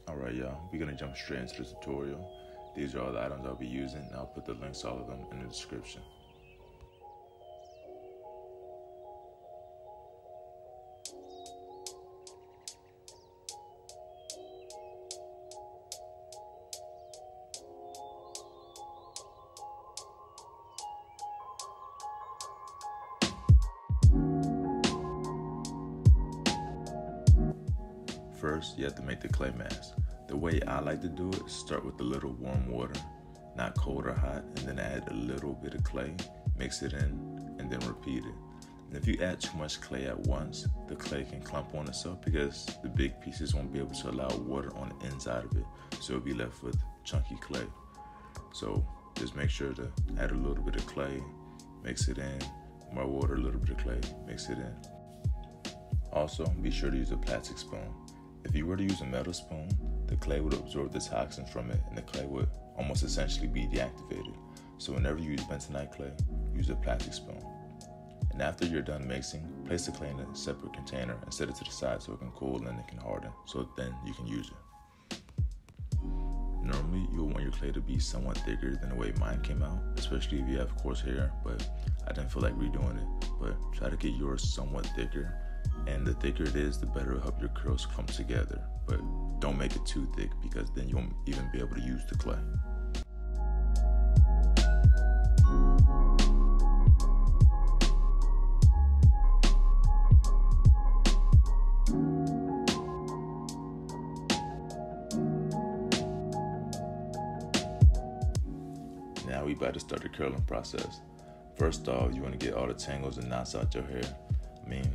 Alright y'all, we're gonna jump straight into the tutorial. These are all the items I'll be using, and I'll put the links to all of them in the description. First, you have to make the clay mask. The way I like to do it is start with a little warm water, not cold or hot, and then add a little bit of clay, mix it in, and then repeat it. And if you add too much clay at once, the clay can clump on itself because the big pieces won't be able to allow water on the inside of it, so you'll be left with chunky clay. So just make sure to add a little bit of clay, mix it in, more water, a little bit of clay, mix it in. Also, be sure to use a plastic spoon. If you were to use a metal spoon, the clay would absorb the toxins from it and the clay would almost essentially be deactivated. So whenever you use bentonite clay, use a plastic spoon. And after you're done mixing, place the clay in a separate container and set it to the side so it can cool and it can harden, so then you can use it. Normally, you'll want your clay to be somewhat thicker than the way mine came out, especially if you have coarse hair, but I didn't feel like redoing it. But try to get yours somewhat thicker. And the thicker it is, the better it'll help your curls clump together. But don't make it too thick because then you won't even be able to use the clay. Now we about to start the curling process. First off, you want to get all the tangles and knots out your hair. I mean,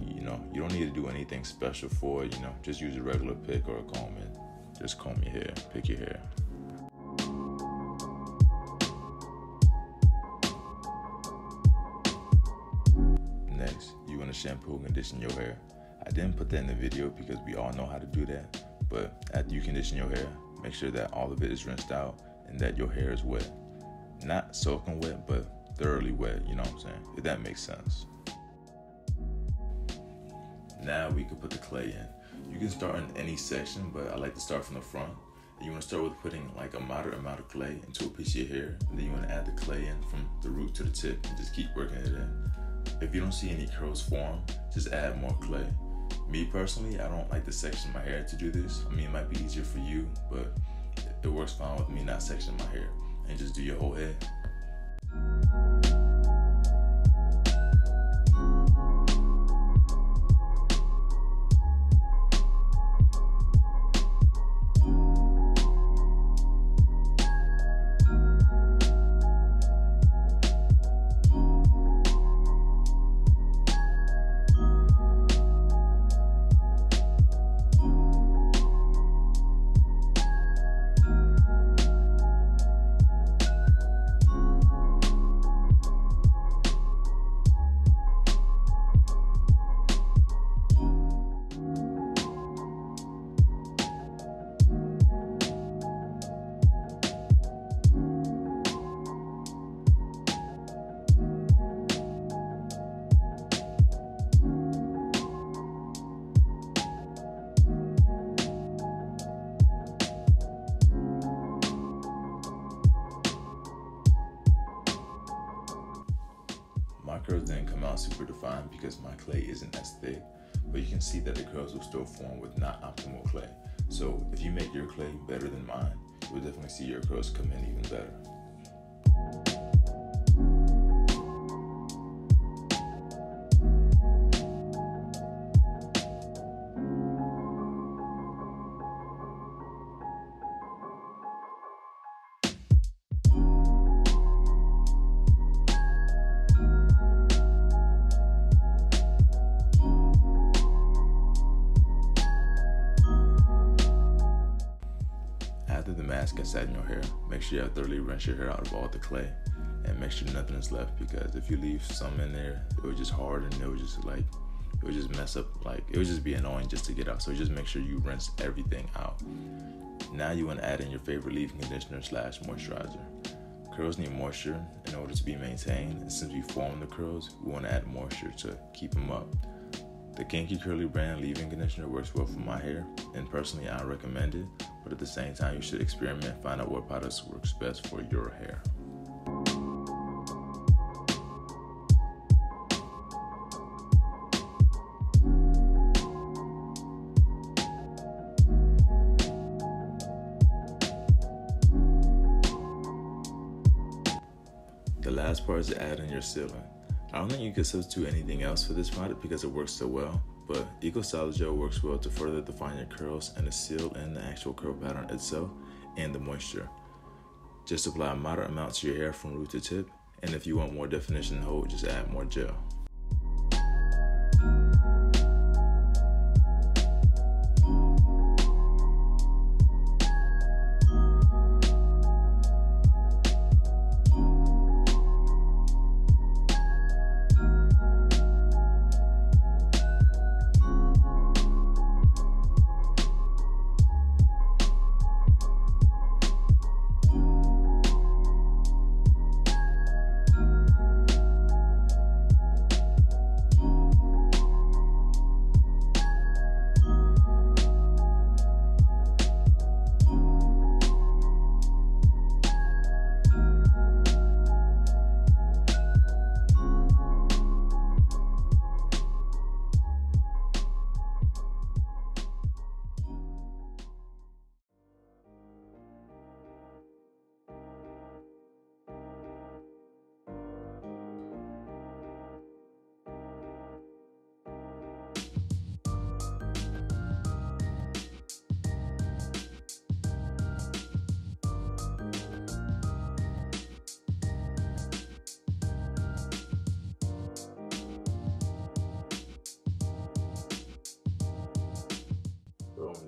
you don't need to do anything special for it, just use a regular pick or a comb and just comb your hair, pick your hair. Next, you want to shampoo and condition your hair. I didn't put that in the video because we all know how to do that, but after you condition your hair, make sure that all of it is rinsed out and that your hair is wet. Not soaking wet, but thoroughly wet, you know what I'm saying, if that makes sense. Now we can put the clay in. You can start in any section, but I like to start from the front. And you want to start with putting like a moderate amount of clay into a piece of your hair, and then you want to add the clay in from the root to the tip and just keep working it in. If you don't see any curls form, just add more clay. Me personally, I don't like to section my hair to do this. I mean, it might be easier for you, but it works fine with me not sectioning my hair. And just do your whole head. My curls didn't come out super defined because my clay isn't as thick, but you can see that the curls will still form with not optimal clay. So if you make your clay better than mine, you'll definitely see your curls come in even better. After the mask gets set in your hair, make sure you thoroughly rinse your hair out of all the clay and make sure nothing is left, because if you leave some in there, it would just harden, it would just mess up, it would just be annoying just to get out. So just make sure you rinse everything out. Now you want to add in your favorite leave-in conditioner / moisturizer. Curls need moisture in order to be maintained, and since we form the curls, we want to add moisture to keep them up. The Kinky Curly brand leave-in conditioner works well for my hair, and personally I recommend it, but at the same time, you should experiment and find out what products works best for your hair. The last part is to add in your sealant. I don't think you can substitute anything else for this product because it works so well, but Eco Styler Gel works well to further define your curls and to seal in the actual curl pattern itself and the moisture. Just apply a moderate amount to your hair from root to tip, and if you want more definition and hold, just add more gel.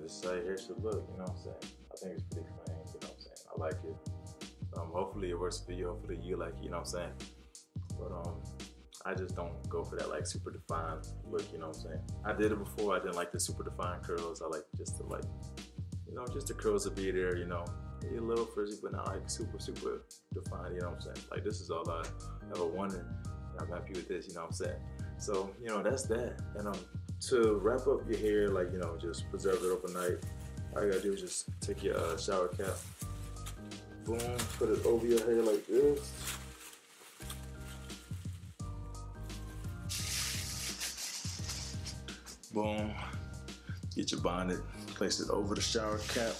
This is how your hair should look, you know what I'm saying? I think it's pretty clean, you know what I'm saying? I like it. Hopefully it works for you, hopefully you like it, you know what I'm saying? But I just don't go for that like super defined look, you know what I'm saying? I did it before, I didn't like the super defined curls. I like just to like, you know, just the curls to be there, you know? Maybe a little frizzy, but not like super defined, you know what I'm saying? Like this is all I ever wanted, and I'm happy with this, you know what I'm saying? So, you know, that's that. And to wrap up your hair, like, you know, just preserve it overnight, all you gotta do is just take your shower cap, boom, put it over your hair like this. Boom, get your bonnet, place it over the shower cap.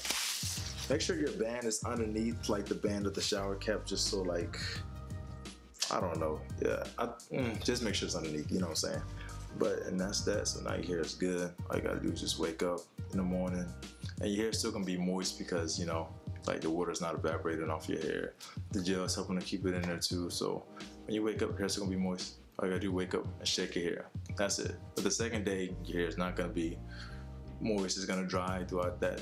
Make sure your band is underneath like the band of the shower cap, just so like, I don't know, yeah, just make sure it's underneath, you know what I'm saying? And that's that. So now your hair is good. All you gotta do is just wake up in the morning, and your hair's still gonna be moist because, you know, like the water's not evaporating off your hair. The gel is helping to keep it in there too. So when you wake up, your hair's still gonna be moist. All you gotta do is wake up and shake your hair. That's it. But the second day, your hair is not gonna be moist. It's gonna dry throughout that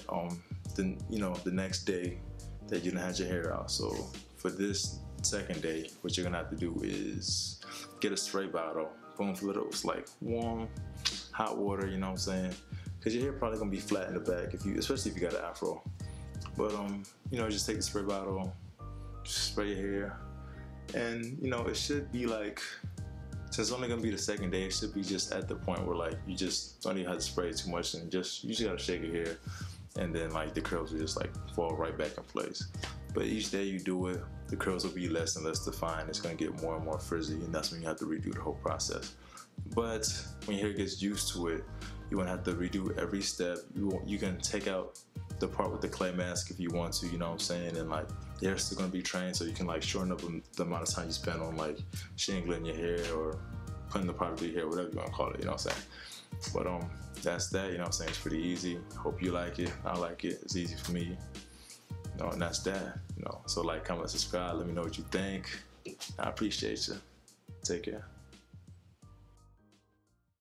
the next day that you didn't have your hair out. So for this second day, what you're gonna have to do is get a spray bottle. Boom, fill it up with like warm, hot water, you know what I'm saying? Because your hair probably gonna be flat in the back, especially if you got an afro. But you know, just take the spray bottle, just spray your hair, and you know, it should be like, since it's only gonna be the second day, it should be just at the point where like you just don't even have to spray too much, and you just gotta shake your hair, and then like the curls will just like fall right back in place. But each day you do it, the curls will be less and less defined. It's gonna get more and more frizzy, and that's when you have to redo the whole process. But when your hair gets used to it, you won't have to redo every step. You can take out the part with the clay mask if you want to, you know what I'm saying? And like, your hair's still gonna be trained, so you can like shorten up the amount of time you spend on like shingling your hair or putting the product in your hair, whatever you wanna call it, you know what I'm saying? But that's that, you know what I'm saying? It's pretty easy. Hope you like it. I like it. It's easy for me. No, and that's that, you know. So like, comment, subscribe, let me know what you think. I appreciate you. Take care.